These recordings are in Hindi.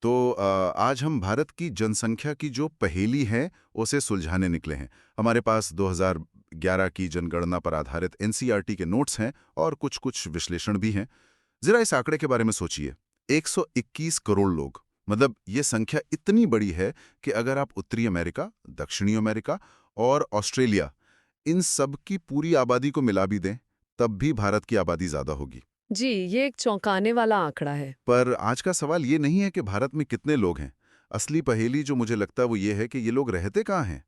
तो आज हम भारत की जनसंख्या की जो पहेली है उसे सुलझाने निकले हैं। हमारे पास 2011 की जनगणना पर आधारित एनसीईआरटी के नोट्स हैं और कुछ-कुछ विश्लेषण भी हैं। जरा इस आंकड़े के बारे में सोचिए, 121 करोड़ लोग। मतलब ये संख्या इतनी बड़ी है कि अगर आप उत्तरी अमेरिका, दक्षिणी अमेरिका और ऑस्ट्रेलिया इन सब की पूरी आबादी को मिला भी दें, तब भी भारत की आबादी ज़्यादा होगी। जी, ये एक चौंकाने वाला आंकड़ा है। पर आज का सवाल ये नहीं है कि भारत में कितने लोग हैं। असली पहेली जो मुझे लगता है वो ये है कि ये लोग रहते कहाँ हैं?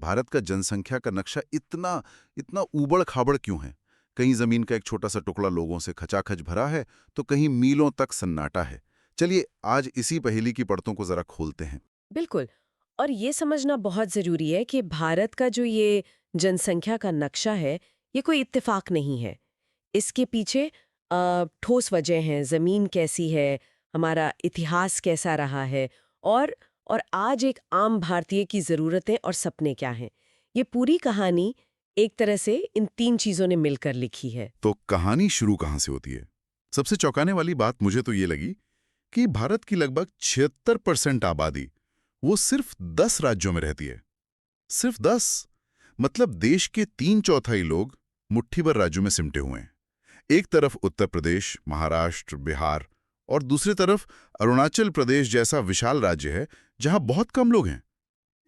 भारत का जनसंख्या का नक्शा इतना इतना ऊबड़-खाबड़ क्यों है? कहीं ज़मीन का एक छोटा-सा टुकड़ा लोगों से खचाखच भरा है, तो कहीं मीलों तक सन्नाटा है। चलिए आज इसी पहेली की परतों को ज़रा खोलते हैं। बिल्कुल। और ये समझना बहुत ज़रूरी है कि भारत का जो ये जनसंख्या का नक्शा है, ये कोई इत्तेफाक नहीं है। इसके पीछे ठोस वजह हैं, ज़मीन कैसी है, हमारा इतिहास कैसा रहा है और आज एक आम भारतीय की ज़रूरतें और सपने क्या हैं। ये पूरी कहानी एक तरह से इन 3 चीज़ों ने मिलकर लिखी है। तो कहानी शुरू कहाँ से होती है? सबसे चौंकाने वाली बात मुझे तो ये लगी कि भारत की लगभग 76% आबादी वो सिर्फ 10 राज्यों में रहती है। सिर्फ 10। मतलब देश के 3/4 लोग मुट्ठी भर राज्यों में सिमटे हुए हैं। एक तरफ उत्तर प्रदेश, महाराष्ट्र, बिहार और दूसरी तरफ अरुणाचल प्रदेश जैसा विशाल राज्य है जहां बहुत कम लोग हैं।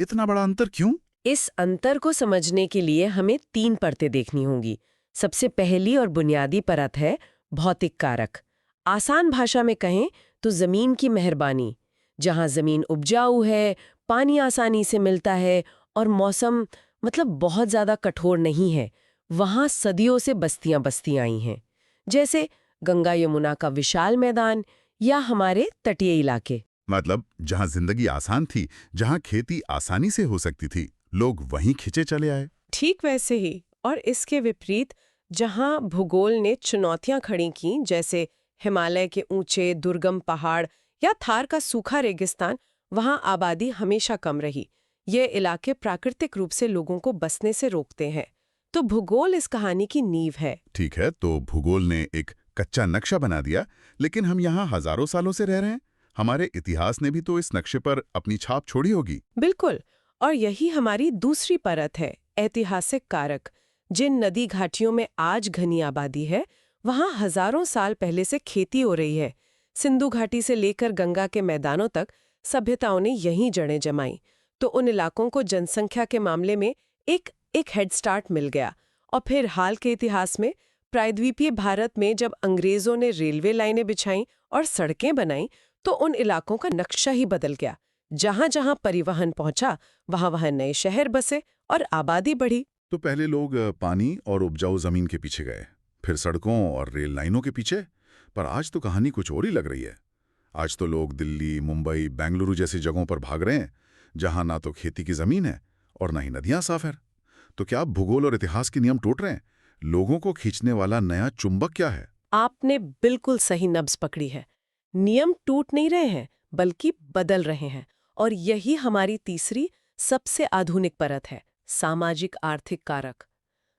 इतना बड़ा अंतर क्यों? इस अंतर को समझने के लिए हमें 3 परतें देखनी होंगी। सबसे पहली और बुनियादी परत है भौतिक कारक। आसान भाषा में कहें तो जमीन की मेहरबानी। जहां जमीन उपजाऊ है, पानी आसानी से मिलता है और मौसम मतलब बहुत ज्यादा कठोर नहीं है, वहां सदियों से बस्तियां बस्ती आई हैं। जैसे गंगा यमुना का विशाल मैदान या हमारे तटीय इलाके। मतलब जहां जिंदगी आसान थी, जहां खेती आसानी से हो सकती थी, लोग वहीं खिंचे चले आए। ठीक वैसे ही। और इसके विपरीत जहां भूगोल ने चुनौतियां खड़ी की, जैसे हिमालय के ऊंचे दुर्गम पहाड़ या थार का सूखा रेगिस्तान, वहां आबादी हमेशा कम रही। ये इलाके प्राकृतिक रूप से लोगों को बसने से रोकते हैं। तो भूगोल इस कहानी की नींव है। ठीक है, तो भूगोल ने एक कच्चा नक्शा बना दिया, लेकिन हम यहाँ हजारों सालों से रह रहे हैं। हमारे इतिहास ने भी तो इस नक्शे पर अपनी छाप छोड़ी होगी। बिल्कुल। और यही हमारी दूसरी परत है, ऐतिहासिक कारक। जिन नदी घाटियों में आज घनी आबादी है, वहां हजारों साल पहले से खेती हो रही है। सिंधु घाटी से लेकर गंगा के मैदानों तक सभ्यताओं ने यहीं जड़ें जमाई। तो उन इलाकों को जनसंख्या के मामले में एक एक हेड स्टार्ट मिल गया। और फिर हाल के इतिहास में प्रायद्वीपीय भारत में जब अंग्रेजों ने रेलवे लाइनें बिछाई और सड़कें बनाई, तो उन इलाकों का नक्शा ही बदल गया। जहां जहां परिवहन पहुंचा, वहां वहां नए शहर बसे और आबादी बढ़ी। तो पहले लोग पानी और उपजाऊ जमीन के पीछे गए, फिर सड़कों और रेल लाइनों के पीछे। पर आज तो कहानी कुछ और ही लग रही है। आज तो लोग दिल्ली, मुंबई, बेंगलुरु जैसी जगहों पर भाग रहे हैं, जहां ना तो खेती की जमीन है और ना ही नदियां साफ है। तो क्या अब भूगोल और इतिहास के नियम टूट रहे हैं? लोगों को खींचने वाला नया चुंबक क्या है? आपने बिल्कुल सही नब्ज पकड़ी है। नियम टूट नहीं रहे हैं, बल्कि बदल रहे हैं। और यही हमारी तीसरी सबसे आधुनिक परत है, सामाजिक आर्थिक कारक।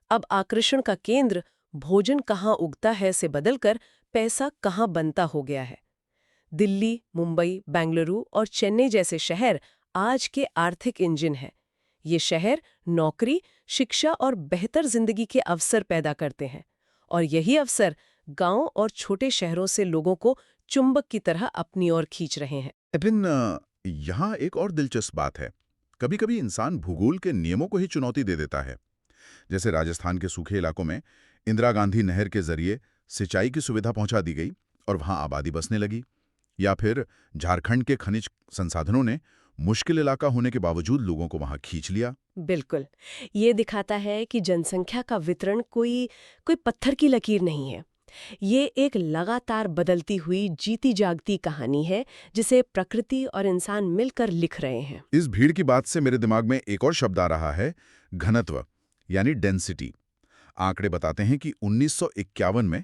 अब आकर्षण का केंद्र भोजन कहाँ उगता है से बदलकर पैसा कहाँ बनता हो गया है। दिल्ली, मुंबई, बेंगलुरु और चेन्नई जैसे शहर आज के आर्थिक इंजन हैं। ये शहर नौकरी, शिक्षा और बेहतर जिंदगी के अवसर पैदा करते हैं। और यही अवसर गांव और छोटे शहरों से लोगों को चुंबक की तरह अपनी ओर खींच रहे हैं। लेकिन यहाँ एक और दिलचस्प बात है। कभी-कभी इंसान भूगोल के नियमों को ही चुनौती दे देता है। जैसे राजस्थान के सूखे इलाकों में इंदिरा गांधी नहर के जरिए सिंचाई की सुविधा पहुंचा दी गई और वहां आबादी बसने लगी। या फिर झारखंड के खनिज संसाधनों ने मुश्किल इलाका होने के बावजूद लोगों को वहां खींच लिया। बिल्कुल। ये दिखाता है कि जनसंख्या का वितरण कोई कोई पत्थर की लकीर नहीं है। ये एक लगातार बदलती हुई जीती जागती कहानी है, जिसे प्रकृति और इंसान मिलकर लिख रहे हैं। इस भीड़ की बात से मेरे दिमाग में एक और शब्द आ रहा है, घनत्व, यानी डेंसिटी। आंकड़े बताते हैं कि 1951 में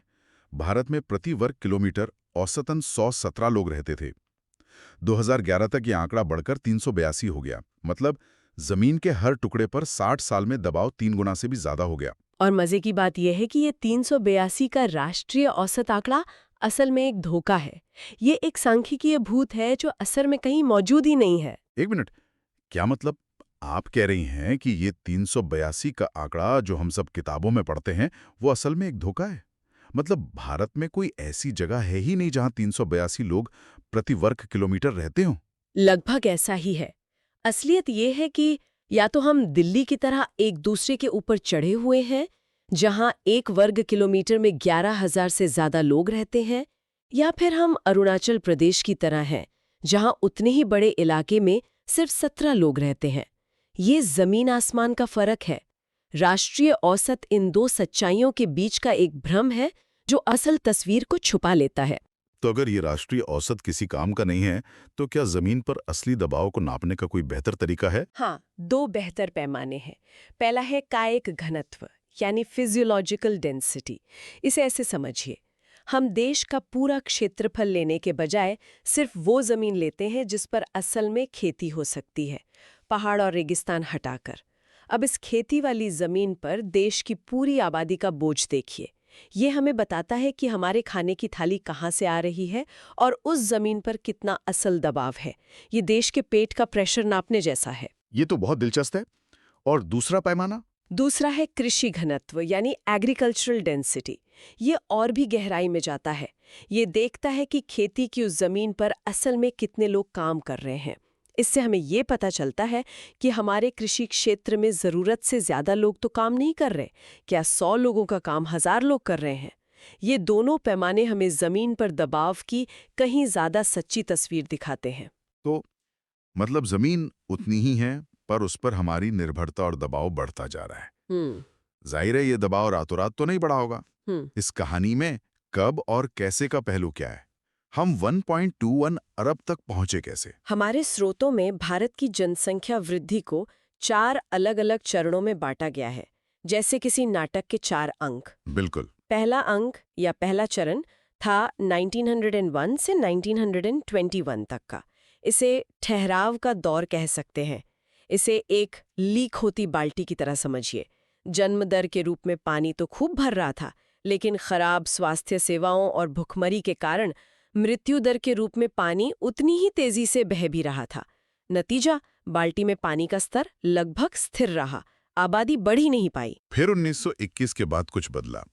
भारत में प्रति वर्ग किलोमीटर औसतन 117 लोग रहते थे। 2011 तक ये आंकड़ा बढ़कर 382 हो गया। मतलब जमीन के हर टुकड़े पर 60 साल में दबाव 3 गुना से भी ज्यादा हो गया। और मजे की बात यह है कि ये 382 का राष्ट्रीय औसत आंकड़ा असल में एक धोखा है। ये एक सांख्यिकीय भूत है जो असर में कहीं मौजूद ही नहीं है। एक मिनट, क्या मतलब आप कह रही हैं कि ये 382 का आंकड़ा जो हम सब किताबों में पढ़ते हैं वो असल में एक धोखा है? मतलब भारत में कोई ऐसी जगह है ही नहीं जहां 382 लोग प्रति वर्ग किलोमीटर रहते हों? लगभग ऐसा ही है। असलियत ये है कि या तो हम दिल्ली की तरह एक दूसरे के ऊपर चढ़े हुए हैं, जहां 1 वर्ग किलोमीटर में 11,000 से ज्यादा लोग रहते हैं, या फिर हम अरुणाचल प्रदेश की तरह हैं, जहां उतने ही बड़े इलाके में सिर्फ 17 लोग रहते हैं। ये जमीन आसमान का फर्क है। राष्ट्रीय औसत इन दो सच्चाइयों के बीच का एक भ्रम है जो असल तस्वीर को छुपा लेता है। तो अगर ये राष्ट्रीय औसत किसी काम का नहीं है, तो क्या जमीन पर असली दबाव को नापने का कोई बेहतर तरीका है? हाँ, दो बेहतर पैमाने हैं। पहला है कायिक घनत्व, यानी फिजियोलॉजिकल डेंसिटी। इसे ऐसे समझिए, हम देश का पूरा क्षेत्रफल लेने के बजाय सिर्फ वो जमीन लेते हैं जिस पर असल में खेती हो सकती है, पहाड़ और रेगिस्तान हटाकर। अब इस खेती वाली जमीन पर देश की पूरी आबादी का बोझ देखिए। ये हमें बताता है कि हमारे खाने की थाली कहाँ से आ रही है और उस जमीन पर कितना असल दबाव है। ये देश के पेट का प्रेशर नापने जैसा है। ये तो बहुत दिलचस्प है। और दूसरा पैमाना? दूसरा है कृषि घनत्व, यानी एग्रीकल्चरल डेंसिटी। ये और भी गहराई में जाता है। ये देखता है कि खेती की उस जमीन पर असल में कितने लोग काम कर रहे हैं। इससे हमें ये पता चलता है कि हमारे कृषि क्षेत्र में ज़रूरत से ज़्यादा लोग तो काम नहीं कर रहे, क्या 100 लोगों का काम 1000 लोग कर रहे हैं। ये दोनों पैमाने हमें ज़मीन पर दबाव की कहीं ज़्यादा सच्ची तस्वीर दिखाते हैं। तो मतलब जमीन उतनी ही है, पर उस पर हमारी निर्भरता और दबाव बढ़ता जा रहा है। हम्म जाहिर है ये दबाव रातों रात तो नहीं बढ़ा होगा। हम्म इस कहानी में कब और कैसे का पहलू क्या है? हम 1.21 अरब तक पहुंचे कैसे? हमारे स्रोतों में भारत की जनसंख्या वृद्धि को 4 अलग-अलग चरणों में बांटा गया है, जैसे किसी नाटक के 4 अंक। बिल्कुल। पहला अंक या पहला चरण था 1901 से 1921 तक का। इसे ठहराव का दौर कह सकते हैं। इसे एक लीक होती बाल्टी की तरह समझिए। जन्म दर के रूप में पानी तो खूब भर रहा था, लेकिन खराब स्वास्थ्य सेवाओं और भुखमरी के कारण मृत्यु दर के रूप में पानी उतनी ही तेजी से बह भी रहा था। नतीजा, बाल्टी में पानी का स्तर लगभग स्थिर रहा, आबादी बढ़ ही नहीं पाई। फिर 1921 के बाद कुछ बदला,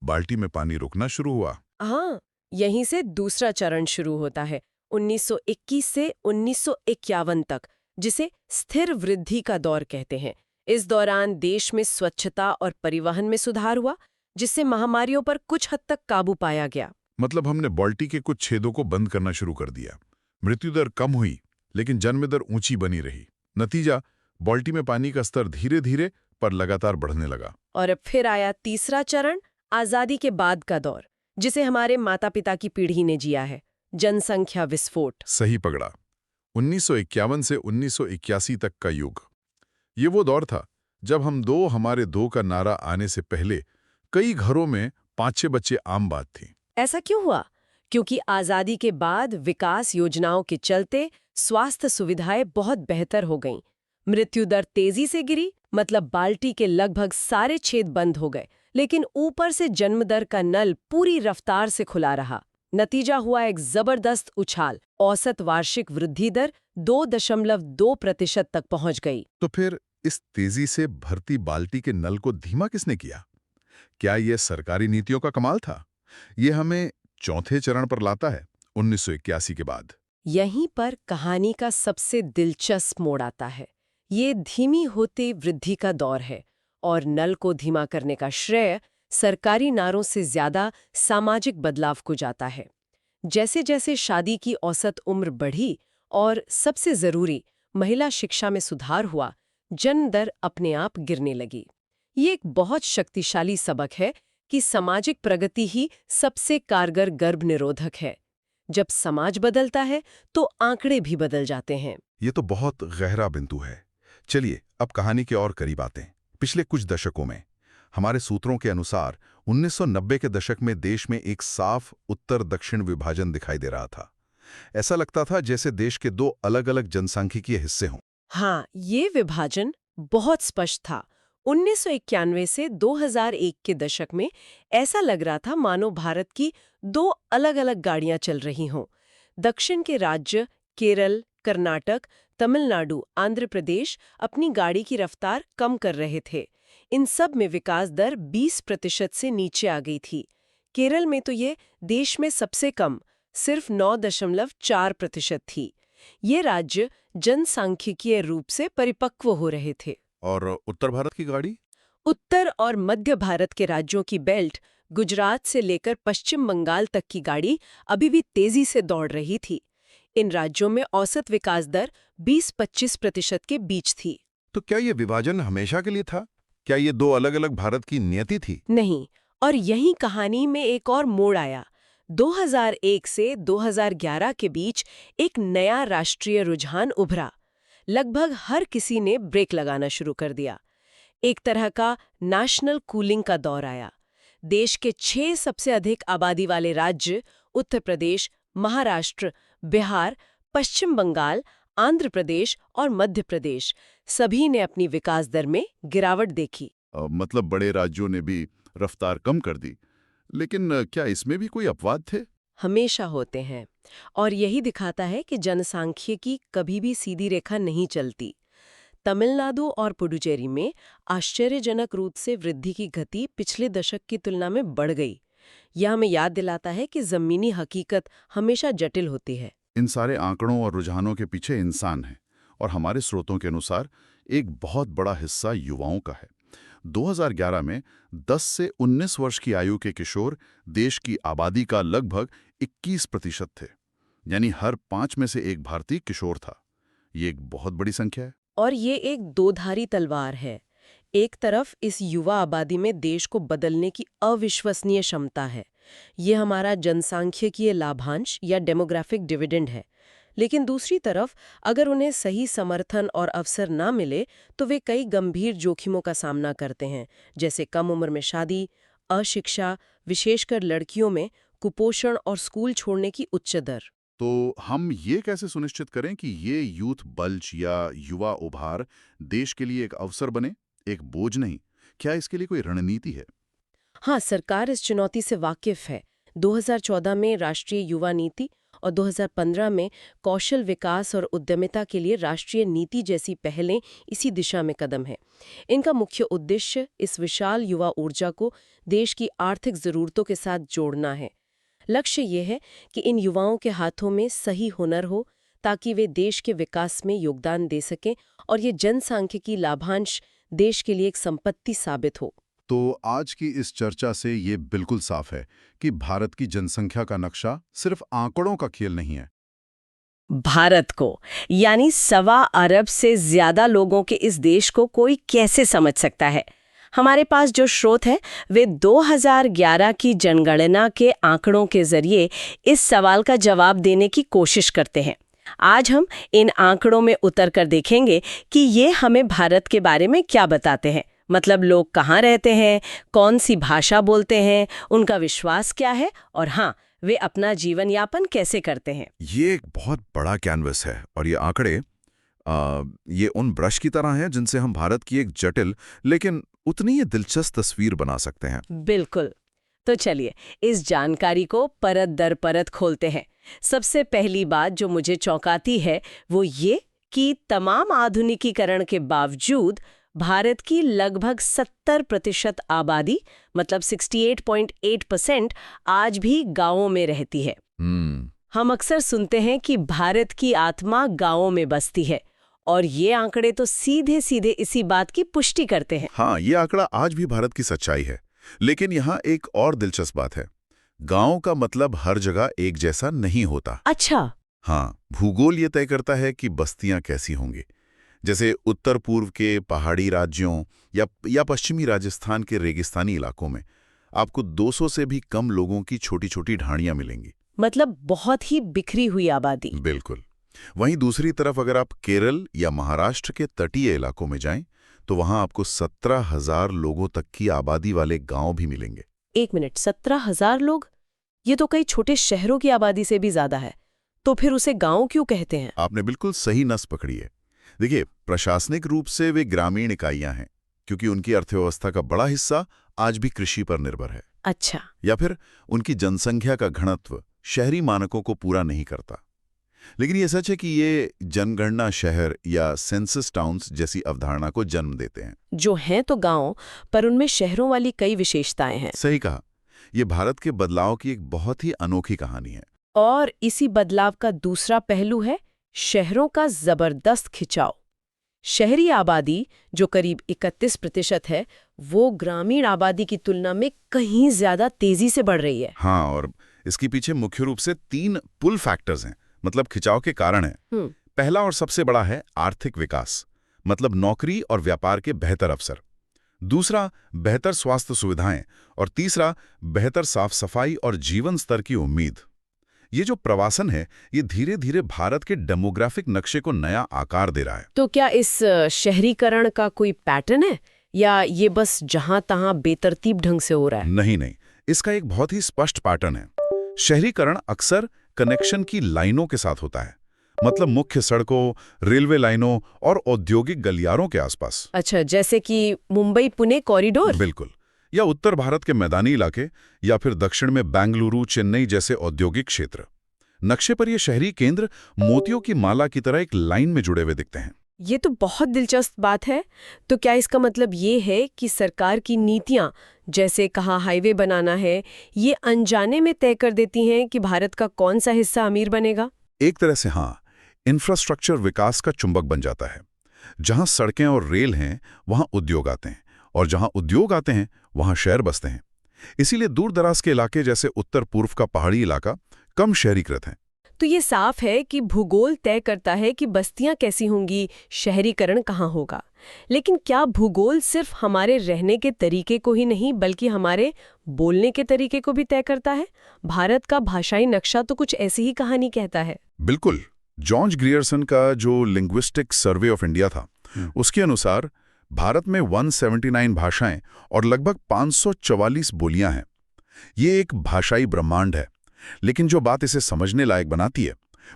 बाल्टी में पानी रुकना शुरू हुआ। हाँ, यहीं से दूसरा चरण शुरू होता है, 1921 से 1951 तक, जिसे स्थिर वृद्धि का दौर कहते हैं। इस दौरान देश में स्वच्छता और परिवहन में सुधार हुआ, जिससे महामारियों पर कुछ हद तक काबू पाया गया। मतलब हमने बाल्टी के कुछ छेदों को बंद करना शुरू कर दिया। मृत्यु दर कम हुई, लेकिन जन्म दर ऊंची बनी रही। नतीजा, बाल्टी में पानी का स्तर धीरे धीरे पर लगातार बढ़ने लगा। और अब फिर आया तीसरा चरण, आजादी के बाद का दौर, जिसे हमारे माता पिता की पीढ़ी ने जिया है, जनसंख्या विस्फोट। सही पकड़ा, 1951 से 1981 तक का युग। ये वो दौर था जब हम दो हमारे दो का नारा आने से पहले कई घरों में 5-6 बच्चे आम बात थी। ऐसा क्यों हुआ? क्योंकि आजादी के बाद विकास योजनाओं के चलते स्वास्थ्य सुविधाएं बहुत बेहतर हो गईं। मृत्यु दर तेजी से गिरी, मतलब बाल्टी के लगभग सारे छेद बंद हो गए, लेकिन ऊपर से जन्म दर का नल पूरी रफ्तार से खुला रहा। नतीजा हुआ एक जबरदस्त उछाल। औसत वार्षिक वृद्धि दर 2.2% तक पहुंच गई। तो फिर इस तेजी से भरती बाल्टी के नल को धीमा किसने किया? क्या यह सरकारी नीतियों का कमाल था? ये हमें चौथे चरण पर लाता है, 1981 के बाद। यहीं पर कहानी का सबसे दिलचस्प मोड़ आता है। ये धीमी होते वृद्धि का दौर है, और नल को धीमा करने का श्रेय सरकारी नारों से ज्यादा सामाजिक बदलाव को जाता है। जैसे जैसे शादी की औसत उम्र बढ़ी और सबसे जरूरी महिला शिक्षा में सुधार हुआ, जन्म दर अपने आप गिरने लगी। ये एक बहुत शक्तिशाली सबक है कि सामाजिक प्रगति ही सबसे कारगर गर्भ निरोधक है। जब समाज बदलता है तो आंकड़े भी बदल जाते हैं। ये तो बहुत गहरा बिंदु है। चलिए अब कहानी के और करीब आते हैं। पिछले कुछ दशकों में हमारे सूत्रों के अनुसार 1990 के दशक में देश में एक साफ उत्तर दक्षिण विभाजन दिखाई दे रहा था। ऐसा लगता था जैसे देश के दो अलग अलग जनसांख्यिकीय हिस्से हों। हाँ, ये विभाजन बहुत स्पष्ट था। 1991 से 2001 के दशक में ऐसा लग रहा था मानो भारत की दो अलग-अलग गाड़ियां चल रही हों। दक्षिण के राज्य केरल, कर्नाटक, तमिलनाडु, आंध्र प्रदेश अपनी गाड़ी की रफ्तार कम कर रहे थे। इन सब में विकास दर 20% से नीचे आ गई थी। केरल में तो ये देश में सबसे कम, सिर्फ 9.4% थी। ये राज्य जनसांख्यिकीय रूप से परिपक्व हो रहे थे। और उत्तर भारत की गाड़ी? उत्तर और मध्य भारत के राज्यों की बेल्ट, गुजरात से लेकर पश्चिम बंगाल तक की गाड़ी अभी भी तेजी से दौड़ रही थी। इन राज्यों में औसत विकास दर 20-25% के बीच थी। तो क्या ये विभाजन हमेशा के लिए था? क्या ये दो अलग-अलग भारत की नियति थी? नहीं, और यही कहानी में एक और मोड़ आया। 2001 से 2011 के बीच एक नया राष्ट्रीय रुझान उभरा। लगभग हर किसी ने ब्रेक लगाना शुरू कर दिया। एक तरह का नेशनल कूलिंग का दौर आया। देश के 6 सबसे अधिक आबादी वाले राज्य उत्तर प्रदेश, महाराष्ट्र, बिहार, पश्चिम बंगाल, आंध्र प्रदेश और मध्य प्रदेश सभी ने अपनी विकास दर में गिरावट देखी। मतलब बड़े राज्यों ने भी रफ्तार कम कर दी। लेकिन क्या इसमें भी कोई अपवाद थे? हमेशा होते हैं, और यही दिखाता है कि जनसांख्यिकी कभी भी सीधी रेखा नहीं चलती। तमिलनाडु और पुडुचेरी में आश्चर्यजनक रूप से वृद्धि की गति पिछले दशक की तुलना में बढ़ गई। यह हमें याद दिलाता है कि जमीनी हकीकत हमेशा जटिल होती है। इन सारे आंकड़ों और रुझानों के पीछे इंसान है, और हमारे स्रोतों के अनुसार एक बहुत बड़ा हिस्सा युवाओं का है। 2011 में 10 से 19 वर्ष की आयु के किशोर देश की आबादी का लगभग 21% थे। यानी हर 5 में से एक भारतीय किशोर था। ये एक बहुत बड़ी संख्या है। और ये एक दोधारी तलवार है। एक तरफ इस युवा आबादी में देश को बदलने की अविश्वसनीय क्षमता है। ये हमारा जनसांख्यिकीय लाभांश या डेमोग्राफिक डिविडेंड है। लेकिन दूसरी तरफ अगर उन्हें सही समर्थन और अवसर ना मिले तो वे कई गंभीर जोखिमों का सामना करते हैं, जैसे कम उम्र में शादी, अशिक्षा, विशेषकर लड़कियों में कुपोषण और स्कूल छोड़ने की उच्च दर। तो हम ये कैसे सुनिश्चित करें कि ये यूथ बल्ज या युवा उभार देश के लिए एक अवसर बने, एक बोझ नहीं? क्या इसके लिए कोई रणनीति है? हाँ, सरकार इस चुनौती से वाकिफ है। 2014 में राष्ट्रीय युवा नीति और 2015 में कौशल विकास और उद्यमिता के लिए राष्ट्रीय नीति जैसी पहलें इसी दिशा में कदम है। इनका मुख्य उद्देश्य इस विशाल युवा ऊर्जा को देश की आर्थिक ज़रूरतों के साथ जोड़ना है। लक्ष्य ये है कि इन युवाओं के हाथों में सही हुनर हो ताकि वे देश के विकास में योगदान दे सकें और ये जनसांख्यिकी लाभांश देश के लिए एक संपत्ति साबित हो। तो आज की इस चर्चा से ये बिल्कुल साफ है कि भारत की जनसंख्या का नक्शा सिर्फ आंकड़ों का खेल नहीं है। भारत को, यानी 1.25 अरब से ज्यादा लोगों के इस देश को कोई कैसे समझ सकता है? हमारे पास जो स्रोत है वे 2011 की जनगणना के आंकड़ों के जरिए इस सवाल का जवाब देने की कोशिश करते हैं। आज हम इन आंकड़ों में उतरकर देखेंगे कि ये हमें भारत के बारे में क्या बताते हैं। मतलब लोग कहाँ रहते हैं, कौन सी भाषा बोलते हैं, उनका विश्वास क्या है और हाँ, वे अपना जीवन यापन कैसे करते हैं। ये एक बहुत बड़ा कैनवस है और ये आंकड़े ये उन ब्रश की तरह हैं जिनसे हम भारत की एक जटिल लेकिन उतनी ही दिलचस्प तस्वीर बना सकते हैं। बिल्कुल। तो चलिए इस जानकारी को परत दर परत खोलते हैं। सबसे पहली बात जो मुझे चौंकाती है वो ये कि तमाम आधुनिकीकरण के बावजूद भारत की लगभग 70% आबादी, मतलब 68.8%, आज भी गांवों में रहती है। हम अक्सर सुनते हैं कि भारत की आत्मा गांवों में बसती है, और ये आंकड़े तो सीधे सीधे इसी बात की पुष्टि करते हैं। हाँ, ये आंकड़ा आज भी भारत की सच्चाई है। लेकिन यहाँ एक और दिलचस्प बात है। गांव का मतलब हर जगह एक जैसा नहीं होता। अच्छा। हाँ, भूगोल ये तय करता है कि बस्तियां कैसी होंगी। जैसे उत्तर पूर्व के पहाड़ी राज्यों या पश्चिमी राजस्थान के रेगिस्तानी इलाकों में आपको 200 से भी कम लोगों की छोटी छोटी ढाणियां मिलेंगी। मतलब बहुत ही बिखरी हुई आबादी। बिल्कुल। वहीं दूसरी तरफ अगर आप केरल या महाराष्ट्र के तटीय इलाकों में जाएं, तो वहां आपको 17,000 लोगों तक की आबादी वाले गांव भी मिलेंगे। 1 मिनट, 17,000 लोग? ये तो कई छोटे शहरों की आबादी से भी ज्यादा है। तो फिर उसे गांव क्यों कहते हैं? आपने बिल्कुल सही नस पकड़ी है। देखिए, प्रशासनिक रूप से वे ग्रामीण इकाइयां हैं, क्योंकि उनकी अर्थव्यवस्था का बड़ा हिस्सा आज भी कृषि पर निर्भर है। अच्छा। या फिर उनकी जनसंख्या का घनत्व शहरी मानकों को पूरा नहीं करता। लेकिन ये सच है कि ये जनगणना शहर या सेंसस टाउन्स जैसी अवधारणा को जन्म देते हैं। जो हैं तो गांव, पर उनमें शहरों वाली कई विशेषताएं हैं। सही कहा। ये भारत के बदलाव की एक बहुत ही अनोखी कहानी है। और इसी बदलाव का दूसरा पहलू है शहरों का जबरदस्त खिंचाव। शहरी आबादी, जो करीब 31% है, वो ग्रामीण आबादी की तुलना में कहीं ज्यादा तेजी से बढ़ रही है। हाँ, और इसके पीछे मुख्य रूप से 3 पुल फैक्टर्स हैं, मतलब खिंचाव के कारण हैं। पहला और सबसे बड़ा है आर्थिक विकास, मतलब नौकरी और व्यापार के बेहतर अवसर। दूसरा, बेहतर स्वास्थ्य सुविधाएं। और तीसरा, बेहतर साफ सफाई और जीवन स्तर की उम्मीद। ये जो प्रवासन है, ये धीरे धीरे भारत के डेमोग्राफिक नक्शे को नया आकार दे रहा है। तो क्या इस शहरीकरण का कोई पैटर्न है, या ये बस जहां तहां बेतरतीब ढंग से हो रहा है? नहीं, इसका एक बहुत ही स्पष्ट पैटर्न है। शहरीकरण अक्सर कनेक्शन की लाइनों के साथ होता है, मतलब मुख्य सड़कों, रेलवे लाइनों और औद्योगिक गलियारों के आसपास। अच्छा, जैसे कि मुंबई पुणे कॉरिडोर? बिल्कुल। या उत्तर भारत के मैदानी इलाके, या फिर दक्षिण में बेंगलुरु, चेन्नई जैसे औद्योगिक क्षेत्र। नक्शे पर ये शहरी केंद्र मोतियों की माला की तरह एक लाइन में जुड़े हुए दिखते हैं। ये तो बहुत दिलचस्प बात है। तो क्या इसका मतलब ये है कि सरकार की नीतियां, जैसे कहा हाईवे बनाना है, ये अनजाने में तय कर देती हैं कि भारत का कौन सा हिस्सा अमीर बनेगा? एक तरह से हाँ, इंफ्रास्ट्रक्चर विकास का चुंबक बन जाता है। जहां सड़कें और रेल हैं, वहां उद्योग आते हैं, और जहां उद्योग आते हैं, वहां शहर बसते हैं। इसीलिए दूर दराज के इलाके जैसे उत्तर पूर्व का पहाड़ी इलाका कम शहरीकृत हैं। तो ये साफ है कि भूगोल तय करता है कि बस्तियां कैसी होंगी, शहरीकरण कहाँ होगा। लेकिन क्या भूगोल सिर्फ हमारे रहने के तरीके को ही नहीं, बल्कि हमारे बोलने के तरीके को भी तय करता है? भारत का भाषाई नक्शा तो कुछ ऐसी ही कहानी कहता है। बिल्कुल। जॉर्ज ग्रियर्सन का जो लिंग्विस्टिक सर्वे ऑफ इंडिया था, उसके अनुसार भारत में 179 भाषाएं और लगभग 544 बोलियां हैं। ये एक भाषाई ब्रह्मांड है। लेकिन जो बात इसे समझने लायक बनाती है,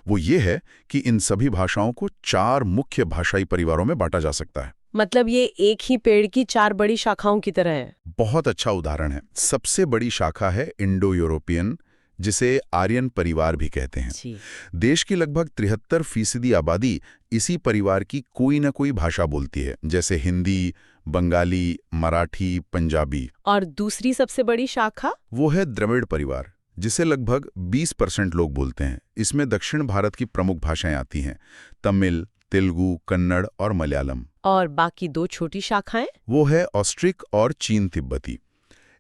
वो ये है कि इन सभी भाषाओं को 4 मुख्य भाषाई परिवारों में बांटा जा सकता है। मतलब ये एक ही पेड़ की 4 बड़ी शाखाओं की तरह है। बहुत अच्छा उदाहरण है। सबसे बड़ी शाखा है इंडो यूरोपियन, जिसे आर्यन परिवार भी कहते हैं। जी। देश की लगभग 73% आबादी इसी परिवार की कोई न कोई भाषा बोलती है, जैसे हिंदी, बंगाली, मराठी, पंजाबी। और दूसरी सबसे बड़ी शाखा? वो है द्रविड़ परिवार, जिसे लगभग 20% लोग बोलते हैं। इसमें दक्षिण भारत की प्रमुख भाषाएं आती हैं, तमिल, तेलुगु, कन्नड़ और मलयालम। और बाकी 2 छोटी शाखाएं? वो है ऑस्ट्रिक और चीन तिब्बती।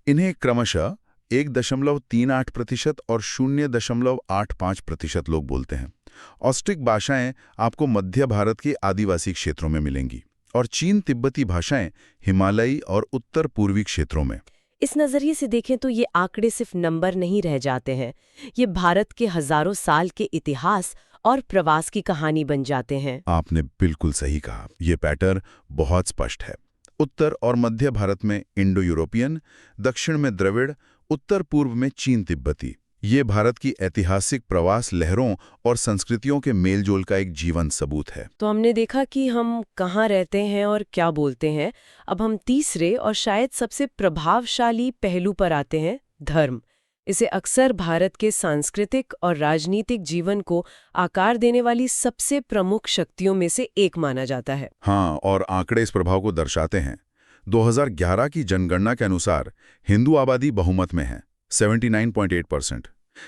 इन्हें क्रमशः 1.38% और 0.85% लोग बोलते हैं। ऑस्ट्रिक भाषाएं आपको मध्य भारत के आदिवासी क्षेत्रों में मिलेंगी, और चीन तिब्बती भाषाएं हिमालयी और उत्तर पूर्वी क्षेत्रों में। इस नजरिए से देखें तो ये आंकड़े सिर्फ नंबर नहीं रह जाते हैं, ये भारत के हजारों साल के इतिहास और प्रवास की कहानी बन जाते हैं। आपने बिल्कुल सही कहा। ये पैटर्न बहुत स्पष्ट है। उत्तर और मध्य भारत में इंडो यूरोपियन, दक्षिण में द्रविड़, उत्तर पूर्व में चीन तिब्बती। ये भारत की ऐतिहासिक प्रवास लहरों और संस्कृतियों के मेलजोल का एक जीवंत सबूत है। तो हमने देखा कि हम कहाँ रहते हैं और क्या बोलते हैं। अब हम तीसरे और शायद सबसे प्रभावशाली पहलू पर आते हैं, धर्म। इसे अक्सर भारत के सांस्कृतिक और राजनीतिक जीवन को आकार देने वाली सबसे प्रमुख शक्तियों में से एक माना जाता है। हाँ, और आंकड़े इस प्रभाव को दर्शाते हैं। 2011 की जनगणना के अनुसार हिंदू आबादी बहुमत में है, 79.8%।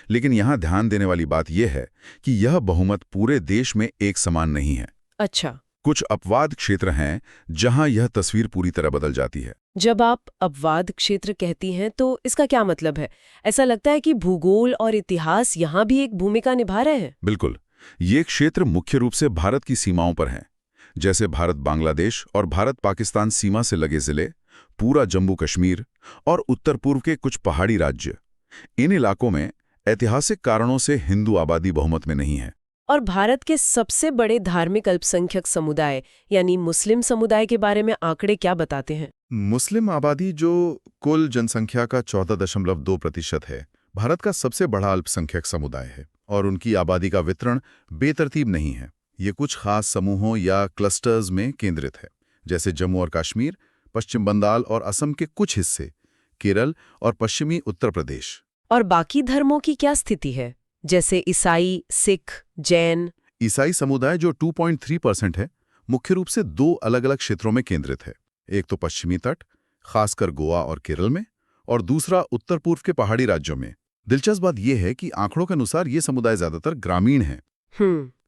लेकिन यहाँ ध्यान देने वाली बात यह है कि यह बहुमत पूरे देश में एक समान नहीं है। अच्छा। कुछ अपवाद क्षेत्र हैं जहां यह तस्वीर पूरी तरह बदल जाती है। जब आप अपवाद क्षेत्र कहती हैं तो इसका क्या मतलब है? ऐसा लगता है कि भूगोल और इतिहास यहाँ भी एक भूमिका निभा रहे हैं। बिल्कुल। ये क्षेत्र मुख्य रूप से भारत की सीमाओं पर हैं, जैसे भारत बांग्लादेश और भारत पाकिस्तान सीमा से लगे जिले, पूरा जम्मू कश्मीर और उत्तर पूर्व के कुछ पहाड़ी राज्य। इन इलाकों में ऐतिहासिक कारणों से हिंदू आबादी बहुमत में नहीं है। और भारत के सबसे बड़े धार्मिक अल्पसंख्यक समुदाय यानी मुस्लिम समुदाय के बारे में आंकड़े क्या बताते हैं? मुस्लिम आबादी, जो कुल जनसंख्या का 14.2% है, भारत का सबसे बड़ा अल्पसंख्यक समुदाय है, और उनकी आबादी का वितरण बेतरतीब नहीं है। ये कुछ खास समूहों या क्लस्टर्स में केंद्रित है, जैसे जम्मू और कश्मीर, पश्चिम बंगाल और असम के कुछ हिस्से, केरल और पश्चिमी उत्तर प्रदेश। और बाकी धर्मों की क्या स्थिति है, जैसे ईसाई, सिख, जैन? ईसाई समुदाय जो 2.3% है, मुख्य रूप से दो अलग-अलग क्षेत्रों में केंद्रित है। एक तो पश्चिमी तट, खासकर गोवा और केरल में, और दूसरा उत्तर पूर्व के पहाड़ी राज्यों में। दिलचस्प बात यह है कि आंकड़ों के अनुसार ये समुदाय ज्यादातर ग्रामीण हैं।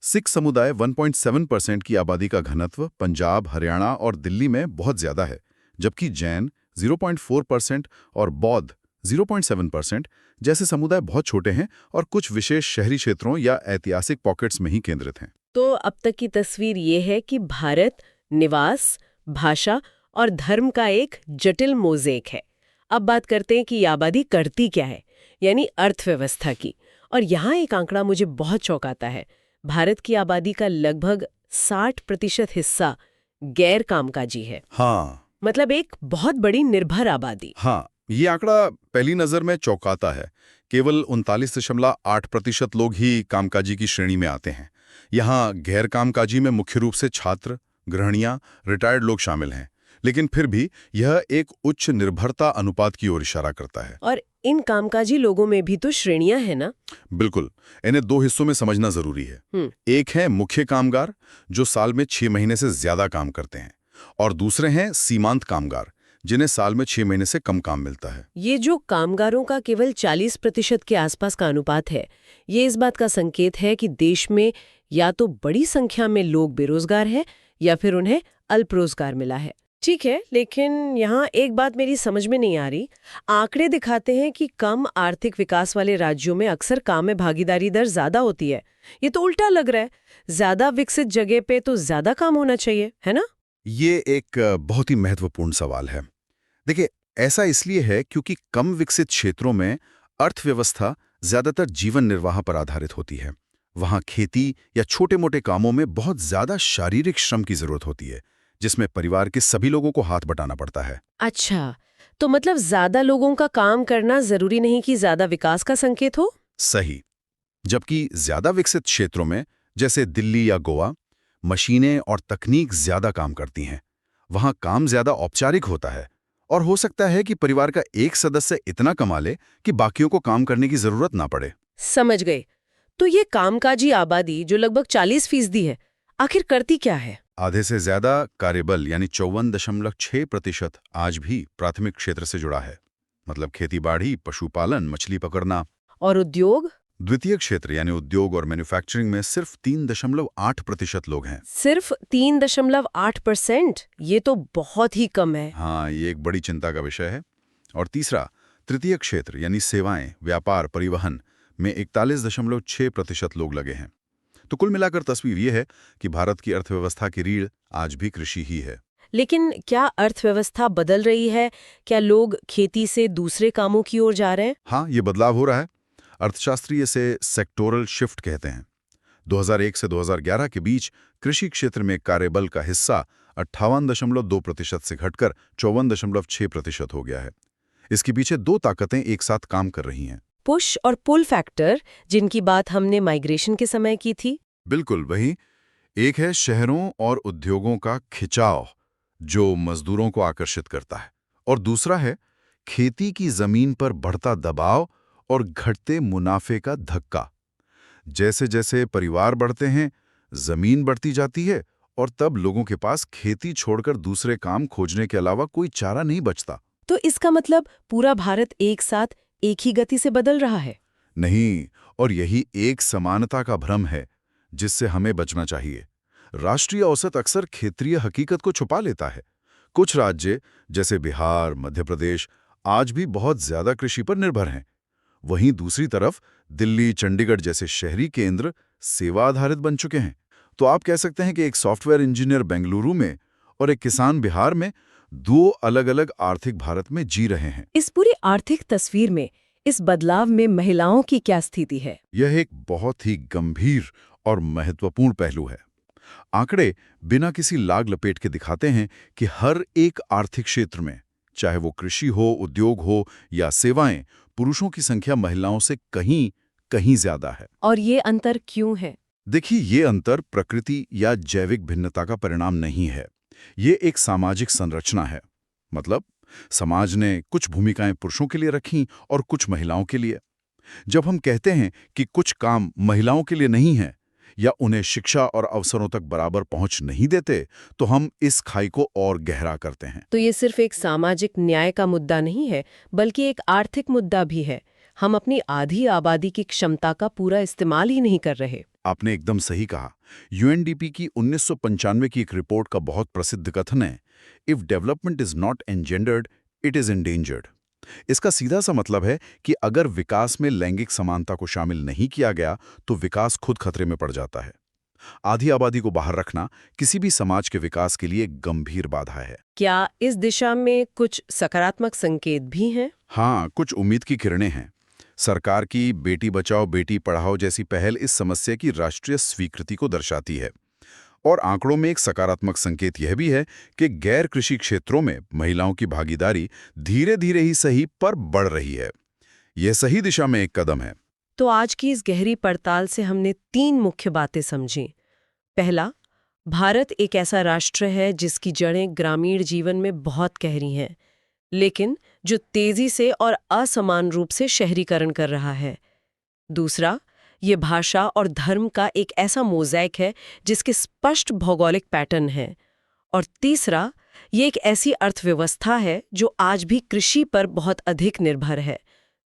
सिख समुदाय 1.7% की आबादी का घनत्व पंजाब, हरियाणा और दिल्ली में बहुत ज्यादा है, जबकि जैन 0.4% और बौद्ध 0.7% जैसे समुदाय बहुत छोटे हैं और कुछ विशेष शहरी क्षेत्रों या ऐतिहासिक पॉकेट्स में ही केंद्रित हैं। तो अब तक की तस्वीर ये है कि भारत निवास, भाषा और धर्म का एक जटिल मोज़ेक है। अब बात करते हैं कि ये आबादी करती क्या है, यानी अर्थव्यवस्था की। और यहाँ एक आंकड़ा मुझे बहुत चौंकाता है। भारत की आबादी का लगभग 60% हिस्सा गैर कामकाजी है। हाँ, मतलब एक बहुत बड़ी निर्भर आबादी। हाँ, ये आंकड़ा पहली नजर में चौंकाता है। केवल 39.8% लोग ही कामकाजी की श्रेणी में आते हैं। यहाँ गैर कामकाजी में मुख्य रूप से छात्र, गृहणियां, रिटायर्ड लोग शामिल हैं। लेकिन फिर भी यह एक उच्च निर्भरता अनुपात की ओर इशारा करता है। और इन कामकाजी लोगों में भी तो श्रेणियां हैं ना? बिल्कुल, इन्हें दो हिस्सों में समझना जरूरी है। एक है मुख्य कामगार, जो साल में 6 महीने से ज्यादा काम करते हैं, और दूसरे हैं सीमांत कामगार, जिन्हें साल में 6 महीने से कम काम मिलता है। ये जो कामगारों का केवल 40% के आसपास का अनुपात है, ये इस बात का संकेत है कि देश में या तो बड़ी संख्या में लोग बेरोजगार हैं या फिर उन्हें अल्प रोजगार मिला है। ठीक है, लेकिन यहाँ एक बात मेरी समझ में नहीं आ रही। आंकड़े दिखाते हैं कि कम आर्थिक विकास वाले राज्यों में अक्सर काम में भागीदारी दर ज्यादा होती है। ये तो उल्टा लग रहा है। ज्यादा विकसित जगह पे तो ज्यादा काम होना चाहिए, है ना? ये एक बहुत ही महत्वपूर्ण सवाल है। देखिए, ऐसा इसलिए है क्योंकि कम विकसित क्षेत्रों में अर्थव्यवस्था ज्यादातर जीवन निर्वाह पर आधारित होती है। वहां खेती या छोटे-मोटे कामों में बहुत ज्यादा शारीरिक श्रम की जरूरत होती है, जिसमें परिवार के सभी लोगों को हाथ बटाना पड़ता है। अच्छा, तो मतलब ज्यादा लोगों का काम करना जरूरी नहीं कि ज्यादा विकास का संकेत हो? सही। जबकि ज्यादा विकसित क्षेत्रों में, जैसे दिल्ली या गोवा, मशीनें और तकनीक ज्यादा काम करती हैं। वहां काम ज्यादा औपचारिक होता है और हो सकता है कि परिवार का एक सदस्य इतना कमा ले कि बाकियों को काम करने की जरूरत ना पड़े। समझ गए। तो ये कामकाजी आबादी जो लगभग 40% है, आखिर करती क्या है? आधे से ज्यादा कार्यबल यानी 54.6% आज भी प्राथमिक क्षेत्र से जुड़ा है। मतलब खेती-बाड़ी, पशुपालन, मछली पकड़ना। और उद्योग? द्वितीय क्षेत्र यानी उद्योग और मैन्युफैक्चरिंग में सिर्फ 3.8% लोग हैं। सिर्फ 3.8%? ये तो बहुत ही कम है। हाँ, ये एक बड़ी चिंता का विषय है। और तीसरा, तृतीय क्षेत्र यानी सेवाएं, व्यापार, परिवहन में 41.6% लोग लगे हैं। तो कुल मिलाकर तस्वीर ये है कि भारत की अर्थव्यवस्था की रीढ़ आज भी कृषि ही है। लेकिन क्या अर्थव्यवस्था बदल रही है? क्या लोग खेती से दूसरे कामों की ओर जा रहे हैं? हाँ, ये बदलाव हो रहा है। अर्थशास्त्री इसे सेक्टोरल शिफ्ट कहते हैं। 2001 से 2011 के बीच कृषि क्षेत्र में कार्यबल का हिस्सा 58.2% से घटकर 54.6% हो गया है। इसके पीछे दो ताकतें एक साथ काम कर रही हैं। पुश और पुल फैक्टर, जिनकी बात हमने माइग्रेशन के समय की थी। बिल्कुल वही। एक है शहरों और उद्योगों का खिंचाव, जो मजदूरों को आकर्षित करता है, और दूसरा है खेती की जमीन पर बढ़ता दबाव और घटते मुनाफे का धक्का। जैसे जैसे परिवार बढ़ते हैं, जमीन बढ़ती जाती है और तब लोगों के पास खेती छोड़कर दूसरे काम खोजने के अलावा कोई चारा नहीं बचता। तो इसका मतलब पूरा भारत एक साथ एक ही गति से बदल रहा है? नहीं, और यही एक समानता का भ्रम है जिससे हमें बचना चाहिए। राष्ट्रीय औसत अक्सर क्षेत्रीय हकीकत को छुपा लेता है। कुछ राज्य जैसे बिहार, मध्य प्रदेश आज भी बहुत ज्यादा कृषि पर निर्भर हैं। वहीं दूसरी तरफ दिल्ली, चंडीगढ़ जैसे शहरी केंद्र सेवा आधारित बन चुके हैं। तो आप कह सकते हैं कि एक सॉफ्टवेयर इंजीनियर बेंगलुरु में और एक किसान बिहार में दो अलग-अलग आर्थिक भारत में जी रहे हैं। इस पूरी आर्थिक तस्वीर में इस बदलाव में महिलाओं की क्या स्थिति है? यह एक बहुत ही गंभीर और महत्वपूर्ण पहलू है। आंकड़े बिना किसी लाग लपेट के दिखाते हैं कि हर एक आर्थिक क्षेत्र में, चाहे वो कृषि हो, उद्योग हो या सेवाएं, पुरुषों की संख्या महिलाओं से कहीं कहीं ज्यादा है। और ये अंतर क्यों है? देखिए, ये अंतर प्रकृति या जैविक भिन्नता का परिणाम नहीं है। ये एक सामाजिक संरचना है। मतलब समाज ने कुछ भूमिकाएं पुरुषों के लिए रखी और कुछ महिलाओं के लिए। जब हम कहते हैं कि कुछ काम महिलाओं के लिए नहीं है या उन्हें शिक्षा और अवसरों तक बराबर पहुंच नहीं देते, तो हम इस खाई को और गहरा करते हैं। तो ये सिर्फ एक सामाजिक न्याय का मुद्दा नहीं है, बल्कि एक आर्थिक मुद्दा भी है। हम अपनी आधी आबादी की क्षमता का पूरा इस्तेमाल ही नहीं कर रहे। आपने एकदम सही कहा। यूएनडीपी की 1995 की एक रिपोर्ट का बहुत प्रसिद्ध कथन है, if development is not engendered, it is endangered. इसका सीधा सा मतलब है कि अगर विकास में लैंगिक समानता को शामिल नहीं किया गया तो विकास खुद खतरे में पड़ जाता है। आधी आबादी को बाहर रखना किसी भी समाज के विकास के लिए एक गंभीर बाधा है। क्या इस दिशा में कुछ सकारात्मक संकेत भी हैं? हाँ, कुछ उम्मीद की किरणें हैं। सरकार की बेटी बचाओ बेटी पढ़ाओ जैसी पहल इस समस्या की राष्ट्रीय स्वीकृति को दर्शाती है। और आंकड़ों में एक सकारात्मक संकेत यह भी है कि गैर कृषि क्षेत्रों में महिलाओं की भागीदारी धीरे धीरे ही सही पर बढ़ रही है। यह सही दिशा में एक कदम है। तो आज की इस गहरी पड़ताल से हमने 3 मुख्य बातें समझी। पहला, भारत एक ऐसा राष्ट्र है जिसकी जड़ें ग्रामीण जीवन में बहुत गहरी हैं, लेकिन जो तेजी से और असमान रूप से शहरीकरण कर रहा है। दूसरा, ये भाषा और धर्म का एक ऐसा मोज़ेक है जिसके स्पष्ट भौगोलिक पैटर्न हैं। और तीसरा, ये एक ऐसी अर्थव्यवस्था है जो आज भी कृषि पर बहुत अधिक निर्भर है,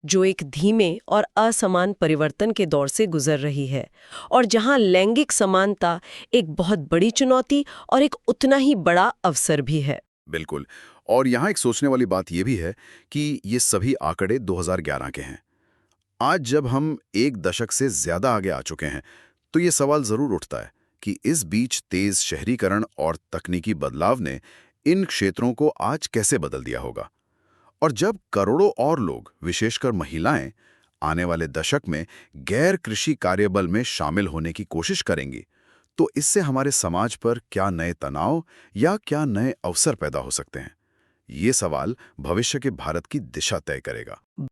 जो एक धीमे और असमान परिवर्तन के दौर से गुजर रही है, और जहां लैंगिक समानता एक बहुत बड़ी चुनौती और एक उतना ही बड़ा अवसर भी है। बिल्कुल। और यहाँ एक सोचने वाली बात यह भी है कि ये सभी आंकड़े 2011 के हैं। आज जब हम एक दशक से ज्यादा आगे आ चुके हैं, तो ये सवाल जरूर उठता है कि इस बीच तेज शहरीकरण और तकनीकी बदलाव ने इन क्षेत्रों को आज कैसे बदल दिया होगा। और जब करोड़ों और लोग, विशेषकर महिलाएं, आने वाले दशक में गैर कृषि कार्यबल में शामिल होने की कोशिश करेंगी, तो इससे हमारे समाज पर क्या नए तनाव या क्या नए अवसर पैदा हो सकते हैं। ये सवाल भविष्य के भारत की दिशा तय करेगा।